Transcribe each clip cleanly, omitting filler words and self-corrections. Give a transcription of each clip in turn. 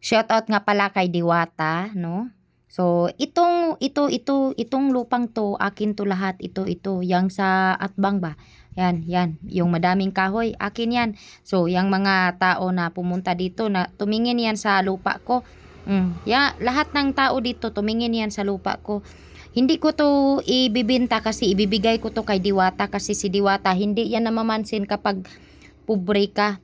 Shoutout nga pala kay Diwata, no? So, itong lupang to, akin to lahat, ito, yang sa Atbang ba? Yan, yung madaming kahoy, akin yan. So, yung mga tao na pumunta dito, na tumingin yan sa lupa ko, lahat ng tao dito, tumingin yan sa lupa ko. Hindi ko to ibibinta kasi ibibigay ko to kay Diwata kasi si Diwata, hindi yan namamansin kapag pobre ka.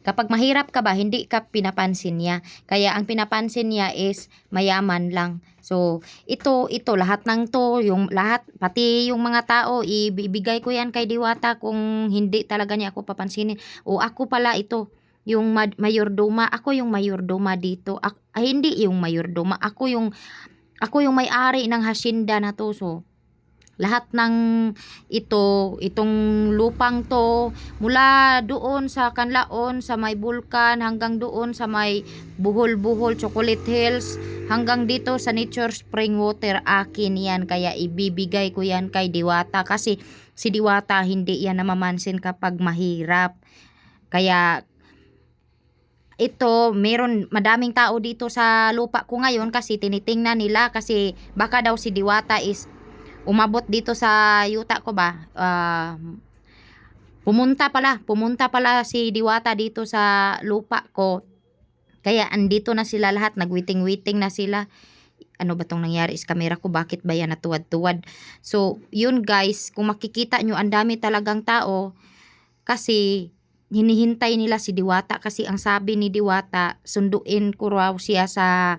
Kapag mahirap ka ba, hindi ka pinapansin niya. Kaya ang pinapansin niya is mayaman lang. So, ito, lahat ng to, yung lahat, pati yung mga tao, ibibigay ko yan kay Diwata kung hindi talaga niya ako papansinin. O ako pala ito, yung mayordoma, ako yung mayordoma dito. Hindi yung mayordoma, ako yung may-ari ng hacienda na to. So, lahat ng itong lupang to, mula doon sa Kanlaon, sa may Bulkan, hanggang doon sa may Buhol-Buhol, Chocolate Hills, hanggang dito sa Nature Spring Water, akin yan. Kaya ibibigay ko yan kay Diwata kasi si Diwata hindi yan namamansin kapag mahirap. Kaya ito, madaming tao dito sa lupa ko ngayon kasi tinitingnan nila kasi baka daw si Diwata is umabot dito sa yuta ko ba, pumunta pala si Diwata dito sa lupa ko. Kaya andito na sila lahat, nagwiting-witing na sila. Ano ba tong nangyari sa camera ko, bakit ba yan natuwad-tuwad? So yun guys, kung makikita nyo, ang dami talagang tao kasi hinihintay nila si Diwata kasi ang sabi ni Diwata, sunduin ko raw siya sa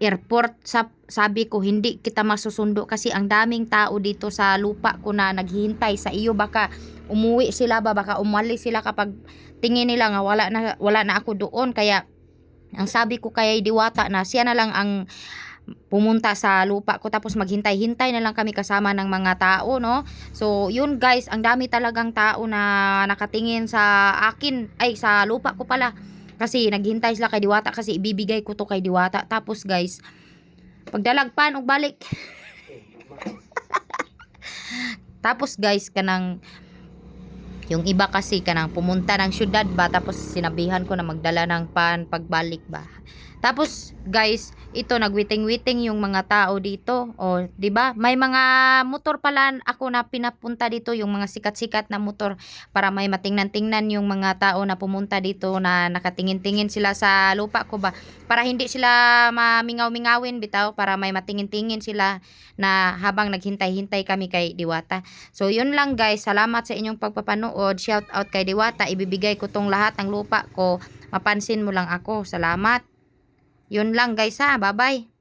airport. Sabi ko, hindi kita masusundo kasi ang daming tao dito sa lupa ko na naghihintay sa iyo. Baka umuwi sila ba, baka umalis sila kapag tingin nila nga wala na ako doon. Kaya ang sabi ko kay Diwata na siya na lang ang pumunta sa lupa ko, tapos maghintay-hintay na lang kami kasama ng mga tao, no? So yun guys, ang dami talagang tao na nakatingin sa akin, ay sa lupa ko pala. Kasi naghintay sila kay Diwata kasi ibibigay ko to kay Diwata. Tapos guys, pagdalagpan og balik. Tapos guys, kanang yung iba kasi kanang pumunta ng syudad ba, tapos sinabihan ko na magdala ng pan pagbalik ba. Tapos guys, ito nagwiting-witing yung mga tao dito. O, 'di ba? May mga motor pala ako na pinapunta dito, yung mga sikat-sikat na motor para may matingnan-tingnan yung mga tao na pumunta dito na nakatingin-tingin sila sa lupa ko ba. Para hindi sila mamingaw-mingawin bitaw, para may matingin-tingin sila na habang naghintay-hintay kami kay Diwata. So, yun lang guys. Salamat sa inyong pagpapanood. Shout out kay Diwata. Ibibigay ko tong lahat ng lupa ko. Mapansin mo lang ako. Salamat. Yun lang guys ha. Bye bye.